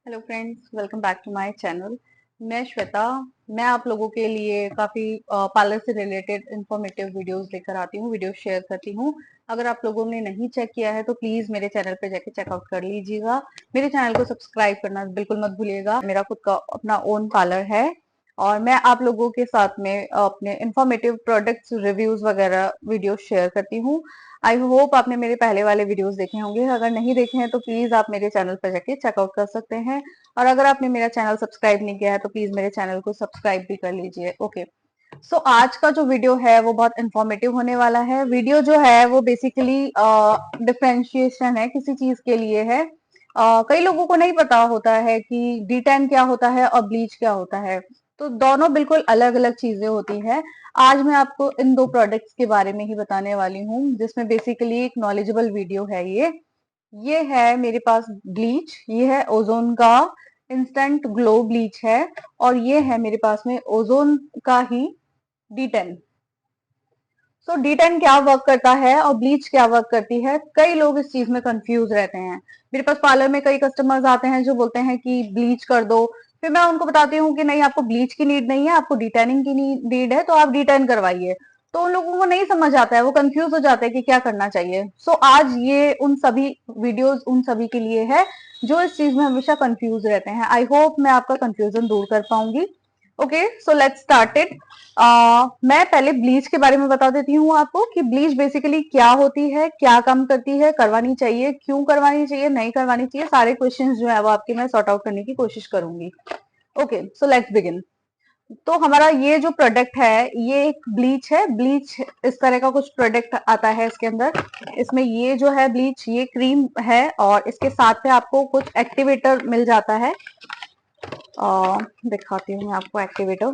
Hello friends, welcome back to my channel. मैं श्वेता। मैं आप लोगों के लिए काफी पार्लर से रिलेटेड इंफॉर्मेटिव वीडियोस लेकर आती हूँ, वीडियो शेयर करती हूँ। अगर आप लोगों ने नहीं चेक किया है तो प्लीज मेरे चैनल पे जाके चेकआउट कर लीजिएगा। मेरे चैनल को सब्सक्राइब करना बिल्कुल मत भूलिएगा। मेरा खुद का अपना ओन पार्लर है और मैं आप लोगों के साथ में अपने इंफॉर्मेटिव प्रोडक्ट्स रिव्यूज वगैरह वीडियो शेयर करती हूँ। आई होप आपने मेरे पहले वाले वीडियोस देखे होंगे। अगर नहीं देखे हैं तो प्लीज आप मेरे चैनल पर जाके चेकआउट कर सकते हैं। और अगर आपने मेरा चैनल सब्सक्राइब नहीं किया है तो प्लीज मेरे चैनल को सब्सक्राइब भी कर लीजिए। ओके, सो आज का जो वीडियो है वो बहुत इंफॉर्मेटिव होने वाला है। वीडियो जो है वो बेसिकली डिफरेंशिएशन है, किसी चीज के लिए है। कई लोगों को नहीं पता होता है कि D10 क्या होता है और ब्लीच क्या होता है, तो दोनों बिल्कुल अलग अलग चीजें होती है। आज मैं आपको इन दो प्रोडक्ट्स के बारे में ही बताने वाली हूँ, जिसमें बेसिकली एक नॉलेजेबल वीडियो है। ये है मेरे पास ब्लीच, ये है ओजोन का इंस्टेंट ग्लो ब्लीच है। और ये है मेरे पास में ओजोन का ही D10। सो D10 क्या वर्क करता है और ब्लीच क्या वर्क करती है, कई लोग इस चीज में कंफ्यूज रहते हैं। मेरे पास पार्लर में कई कस्टमर्स आते हैं जो बोलते हैं कि ब्लीच कर दो। फिर मैं उनको बताती हूँ कि नहीं, आपको ब्लीच की नीड नहीं है, आपको D10 की नीड है, तो आप D10 करवाइए। तो उन लोगों को नहीं समझ आता है, वो कंफ्यूज हो जाते हैं कि क्या करना चाहिए। सो आज ये उन सभी वीडियोस उन सभी के लिए है जो इस चीज में हमेशा कंफ्यूज रहते हैं। आई होप मैं आपका कंफ्यूजन दूर कर पाऊंगी। Okay, so let's start it. मैं पहले ब्लीच के बारे में बता देती हूँ आपको कि ब्लीच बेसिकली क्या होती है, क्या काम करती है, करवानी चाहिए, क्यों करवानी चाहिए, नहीं करवानी चाहिए। सारे क्वेश्चंस जो है वो आपके मैं सॉर्ट आउट करने की कोशिश करूंगी। Okay, so let's begin. तो हमारा ये जो प्रोडक्ट है ये एक ब्लीच है। ब्लीच इस तरह का कुछ प्रोडक्ट आता है इसके अंदर। इसमें ये जो है ब्लीच, ये क्रीम है और इसके साथ में आपको कुछ एक्टिवेटर मिल जाता है। दिखाती हूँ मैं आपको एक्टिवेटर।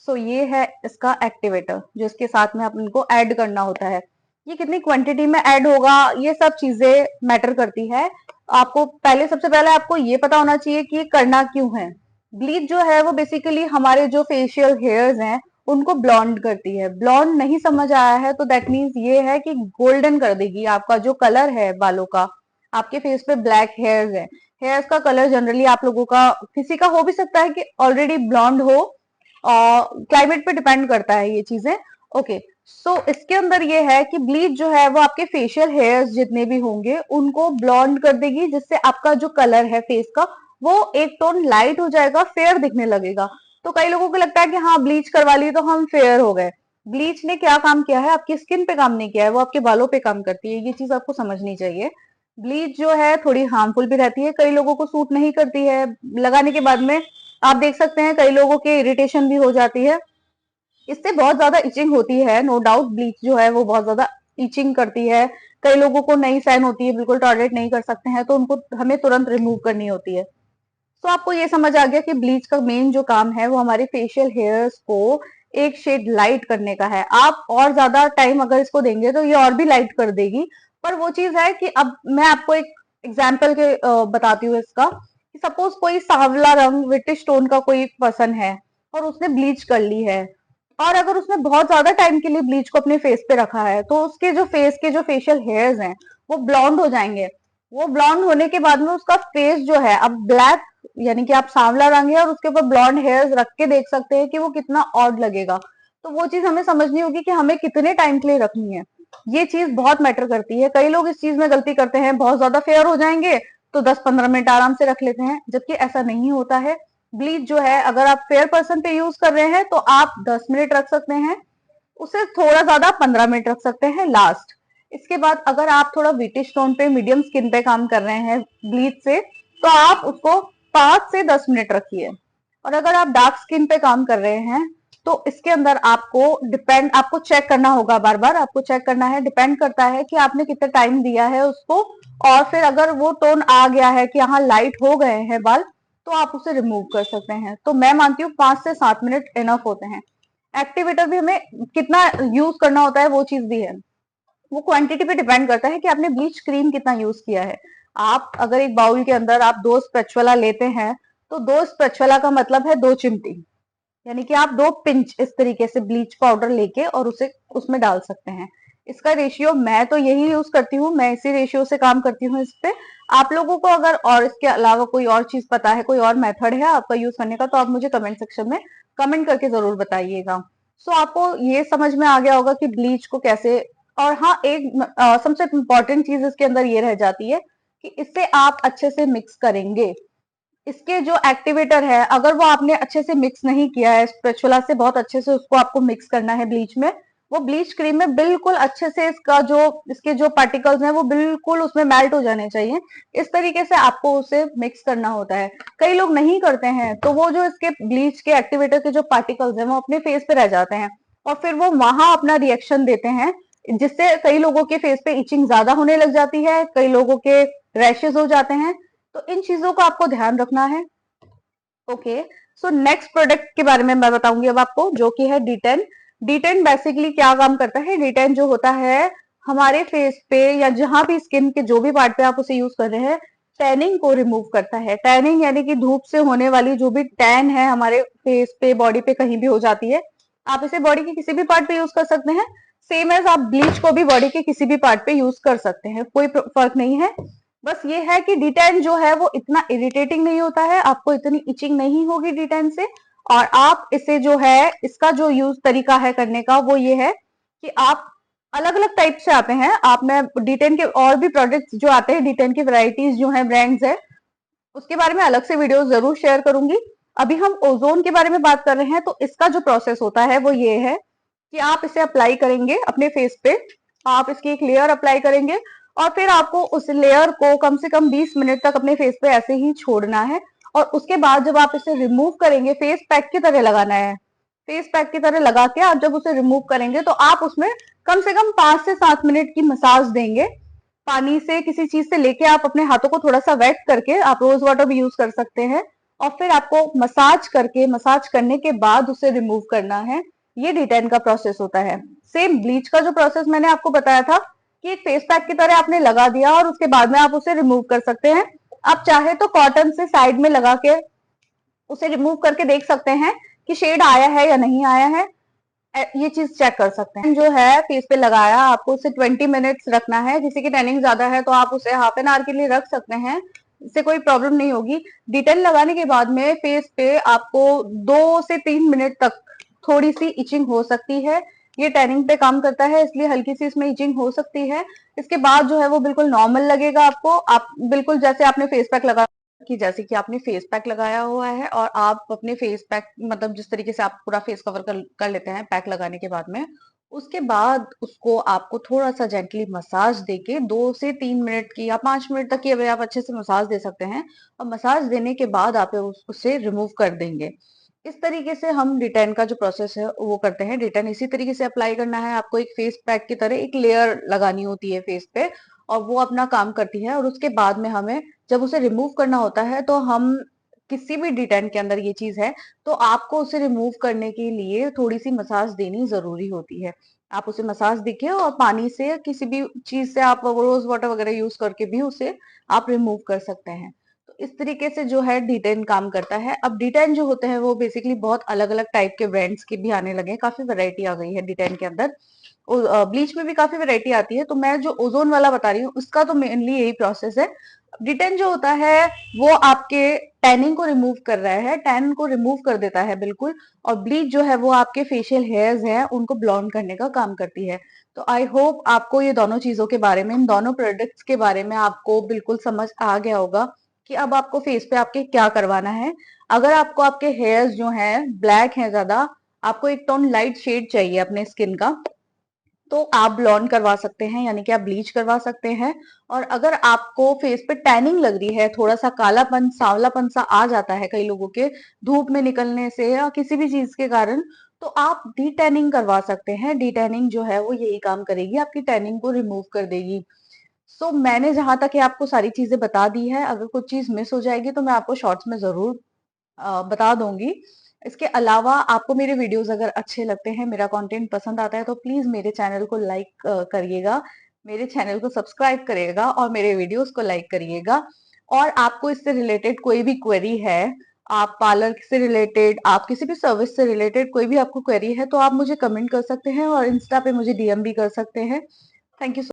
सो ये है इसका एक्टिवेटर जो इसके साथ में आपको ऐड करना होता है। ये कितनी क्वांटिटी में ऐड होगा, ये सब चीजें मैटर करती है। आपको पहले, सबसे पहले आपको ये पता होना चाहिए कि ये करना क्यों है। ब्लीच जो है वो बेसिकली हमारे जो फेशियल हेयर्स हैं उनको ब्लॉन्ड करती है। ब्लॉन्ड नहीं समझ आया है तो दैट मीन्स ये है कि गोल्डन कर देगी आपका जो कलर है बालों का। आपके फेस पे ब्लैक हेयर्स है, हेयर्स का कलर जनरली आप लोगों का, किसी का हो भी सकता है कि ऑलरेडी ब्लॉन्ड हो, क्लाइमेट पे डिपेंड करता है ये चीजें। ओके, सो इसके अंदर ये है कि ब्लीच जो है वो आपके फेशियल हेयर्स जितने भी होंगे उनको ब्लॉन्ड कर देगी, जिससे आपका जो कलर है फेस का वो एक टोन लाइट हो जाएगा, फेयर दिखने लगेगा। तो कई लोगों को लगता है कि हाँ ब्लीच करवा ली तो हम फेयर हो गए। ब्लीच ने क्या काम किया है, आपकी स्किन पे काम नहीं किया है, वो आपके बालों पे काम करती है। ये चीज आपको समझनी चाहिए। ब्लीच जो है थोड़ी हार्मफुल भी रहती है, कई लोगों को सूट नहीं करती है। लगाने के बाद में आप देख सकते हैं कई लोगों के इरिटेशन भी हो जाती है, इससे बहुत ज्यादा इचिंग होती है। नो डाउट ब्लीच जो है वो बहुत ज्यादा इचिंग करती है। कई लोगों को नहीं सहन होती है, बिल्कुल टॉलरेट नहीं कर सकते हैं, तो उनको हमें तुरंत रिमूव करनी होती है। तो आपको ये समझ आ गया कि ब्लीच का मेन जो काम है वो हमारे फेशियल हेयर्स को एक शेड लाइट करने का है। आप और ज्यादा टाइम अगर इसको देंगे तो ये और भी लाइट कर देगी। पर वो चीज है कि अब मैं आपको एक एग्जाम्पल के बताती हूँ इसका, कि सपोज कोई सांवला रंग विटिश टोन का कोई पर्सन है और उसने ब्लीच कर ली है, और अगर उसने बहुत ज्यादा टाइम के लिए ब्लीच को अपने फेस पे रखा है तो उसके जो फेस के जो फेशियल हेयर्स हैं वो ब्लॉन्ड हो जाएंगे। वो ब्लॉन्ड होने के बाद में उसका फेस जो है अब ब्लैक, यानी कि आप सांवला रंग है और उसके ऊपर ब्लॉन्ड हेयर्स रख के देख सकते हैं कि वो कितना ऑड लगेगा। तो वो चीज हमें समझनी होगी कि हमें कितने टाइम के लिए रखनी है। ये चीज बहुत मैटर करती है। कई लोग इस चीज में गलती करते हैं, बहुत ज्यादा फेयर हो जाएंगे तो 10-15 मिनट आराम से रख लेते हैं, जबकि ऐसा नहीं होता है। ब्लीच जो है अगर आप फेयर पर्सन पे यूज कर रहे हैं तो आप 10 मिनट रख सकते हैं, उससे थोड़ा ज्यादा 15 मिनट रख सकते हैं लास्ट। इसके बाद अगर आप थोड़ा विटिश टोन पे, मीडियम स्किन पे काम कर रहे हैं ब्लीच से, तो आप उसको 5 से 10 मिनट रखिए। और अगर आप डार्क स्किन पे काम कर रहे हैं तो इसके अंदर आपको चेक करना होगा, बार बार आपको चेक करना है। डिपेंड करता है कि आपने कितना टाइम दिया है उसको, और फिर अगर वो टोन आ गया है कि यहाँ लाइट हो गए हैं बाल, तो आप उसे रिमूव कर सकते हैं। तो मैं मानती हूँ 5 से 7 मिनट इनफ होते हैं। एक्टिवेटर भी हमें कितना यूज करना होता है वो चीज भी है, वो क्वांटिटी पे डिपेंड करता है कि आपने ब्लीच क्रीम कितना यूज किया है। आप अगर एक बाउल के अंदर आप 2 स्पैचुला लेते हैं तो 2 स्पैचुला का मतलब है 2 चिमटी, यानी कि आप 2 पिंच इस तरीके से ब्लीच पाउडर लेके और उसे उसमें डाल सकते हैं। इसका रेशियो मैं तो यही यूज करती हूँ, मैं इसी रेशियो से काम करती हूँ इस पे। आप लोगों को अगर और इसके अलावा कोई और चीज पता है, कोई और मेथड है आपका यूज करने का, तो आप मुझे कमेंट सेक्शन में कमेंट करके जरूर बताइएगा। सो आपको ये समझ में आ गया होगा कि ब्लीच को कैसे। और हाँ, एक सबसे इम्पोर्टेंट चीज इसके अंदर ये रह जाती है कि इससे आप अच्छे से मिक्स करेंगे। इसके जो एक्टिवेटर है, अगर वो आपने अच्छे से मिक्स नहीं किया है स्पैचुला से, बहुत अच्छे से उसको आपको मिक्स करना है ब्लीच में, वो ब्लीच क्रीम में बिल्कुल अच्छे से इसका जो इसके जो पार्टिकल्स हैं वो बिल्कुल उसमें मेल्ट हो जाने चाहिए। इस तरीके से आपको उसे मिक्स करना होता है। कई लोग नहीं करते हैं, तो वो जो इसके ब्लीच के एक्टिवेटर के जो पार्टिकल्स हैं वो अपने फेस पे रह जाते हैं, और फिर वो वहां अपना रिएक्शन देते हैं, जिससे कई लोगों के फेस पे इचिंग ज्यादा होने लग जाती है, कई लोगों के रैशेज हो जाते हैं। तो इन चीजों का आपको ध्यान रखना है। ओके, सो नेक्स्ट प्रोडक्ट के बारे में मैं बताऊंगी अब आपको, जो कि है D10। D10 बेसिकली क्या काम करता है? D10 जो होता है हमारे फेस पे या जहां भी स्किन के जो भी पार्ट पे आप उसे यूज कर रहे हैं, टैनिंग को रिमूव करता है। टैनिंग यानी कि धूप से होने वाली जो भी टैन है हमारे फेस पे, बॉडी पे कहीं भी हो जाती है, आप इसे बॉडी के किसी भी पार्ट पे यूज कर सकते हैं। सेम एज आप ब्लीच को भी बॉडी के किसी भी पार्ट पे यूज कर सकते हैं, कोई फर्क नहीं है। बस ये है कि D10 जो है वो इतना इरिटेटिंग नहीं होता है, आपको इतनी इचिंग नहीं होगी D10 से। और आप इसे जो है, इसका जो यूज तरीका है करने का वो ये है कि आप अलग अलग टाइप से आते हैं। आप मैं D10 के और भी प्रोडक्ट्स जो आते हैं, D10 की वैरायटीज जो है, ब्रांड्स है, उसके बारे में अलग से वीडियो जरूर शेयर करूंगी। अभी हम ओजोन के बारे में बात कर रहे हैं, तो इसका जो प्रोसेस होता है वो ये है कि आप इसे अप्लाई करेंगे अपने फेस पे। आप इसकी एक लेयर अप्लाई करेंगे, और फिर आपको उस लेयर को कम से कम 20 मिनट तक अपने फेस पे ऐसे ही छोड़ना है। और उसके बाद जब आप इसे रिमूव करेंगे, फेस पैक की तरह लगाना है। फेस पैक की तरह लगा के आप जब उसे रिमूव करेंगे, तो आप उसमें कम से कम 5 से 7 मिनट की मसाज देंगे। पानी से, किसी चीज से लेके आप अपने हाथों को थोड़ा सा वेट करके, आप रोज वाटर भी यूज कर सकते हैं, और फिर आपको मसाज करके, मसाज करने के बाद उसे रिमूव करना है। ये D10 का प्रोसेस होता है। सेम ब्लीच का जो प्रोसेस मैंने आपको बताया था कि एक फेस पैक की तरह आपने लगा दिया और उसके बाद में आप उसे रिमूव कर सकते हैं। आप चाहे तो कॉटन से साइड में लगा के उसे रिमूव करके देख सकते हैं कि शेड आया है या नहीं आया है। ये चीज चेक कर सकते हैं। जो है फेस पे लगाया, आपको उसे 20 मिनट्स रखना है। किसी की टैनिंग ज्यादा है तो आप उसे हाफ एन आवर के लिए रख सकते हैं, इससे कोई प्रॉब्लम नहीं होगी। D10 लगाने के बाद में फेस पे आपको 2 से 3 मिनट तक थोड़ी सी इचिंग हो सकती है। ये टैनिंग पे काम करता है, इसलिए हल्की सी इसमें इचिंग हो सकती है। इसके बाद जो है वो बिल्कुल नॉर्मल लगेगा आपको। आप बिल्कुल जैसे आपने फेस पैक लगा, कि जैसे कि आपने फेस पैक लगाया हुआ है, और आप अपने फेस पैक मतलब जिस तरीके से आप पूरा फेस कवर कर लेते हैं पैक लगाने के बाद में, उसके बाद उसको आपको थोड़ा सा जेंटली मसाज देके 2 से 3 मिनट की या 5 मिनट तक की अगर आप अच्छे से मसाज दे सकते हैं, और मसाज देने के बाद आप उसे रिमूव कर देंगे। इस तरीके से हम D10 का जो प्रोसेस है वो करते हैं। D10 इसी तरीके से अप्लाई करना है आपको, एक फेस पैक की तरह एक लेयर लगानी होती है फेस पे, और वो अपना काम करती है। और उसके बाद में हमें जब उसे रिमूव करना होता है, तो हम किसी भी D10 के अंदर ये चीज है, तो आपको उसे रिमूव करने के लिए थोड़ी सी मसाज देनी जरूरी होती है। आप उसे मसाज देखिए, और पानी से, किसी भी चीज से, आप रोज वाटर वगैरह यूज करके भी उसे आप रिमूव कर सकते हैं। तो इस तरीके से जो है D10 काम करता है। अब D10 जो होते हैं वो बेसिकली बहुत अलग अलग टाइप के ब्रांड्स के भी आने लगे हैं, काफी वैरायटी आ गई है D10 के अंदर। ब्लीच में भी काफी वैरायटी आती है, तो मैं जो ओजोन वाला बता रही हूँ उसका तो मेनली यही प्रोसेस है। D10 जो होता है वो आपके टैनिंग को रिमूव कर रहा है, टैन को रिमूव कर देता है बिल्कुल। और ब्लीच जो है वो आपके फेशियल हेयर्स हैं उनको ब्लॉन्ड करने का काम करती है। तो आई होप आपको ये दोनों चीजों के बारे में, इन दोनों प्रोडक्ट्स के बारे में आपको बिल्कुल समझ आ गया होगा कि अब आपको फेस पे आपके क्या करवाना है। अगर आपको आपके हेयर्स जो हैं ब्लैक हैं ज्यादा, आपको एक टोन लाइट शेड चाहिए अपने स्किन का, तो आप ब्लॉन्ड करवा सकते हैं, यानी कि आप ब्लीच करवा सकते हैं। और अगर आपको फेस पे टैनिंग लग रही है, थोड़ा सा कालापन, सांवलापन सा आ जाता है कई लोगों के धूप में निकलने से या किसी भी चीज के कारण, तो आप डी टैनिंग करवा सकते हैं। डी टैनिंग जो है वो यही काम करेगी, आपकी टैनिंग को रिमूव कर देगी। सो मैंने जहां तक है आपको सारी चीजें बता दी है। अगर कुछ चीज मिस हो जाएगी तो मैं आपको शॉर्ट्स में जरूर बता दूंगी। इसके अलावा आपको मेरे वीडियोस अगर अच्छे लगते हैं, मेरा कंटेंट पसंद आता है, तो प्लीज मेरे चैनल को लाइक करिएगा, मेरे चैनल को सब्सक्राइब करिएगा और मेरे वीडियोस को लाइक करिएगा। और आपको इससे रिलेटेड कोई भी क्वेरी है, आप पार्लर से रिलेटेड, आप किसी भी सर्विस से रिलेटेड कोई भी आपको क्वेरी है तो आप मुझे कमेंट कर सकते हैं और इंस्टा पे मुझे डीएम भी कर सकते हैं। Thank you.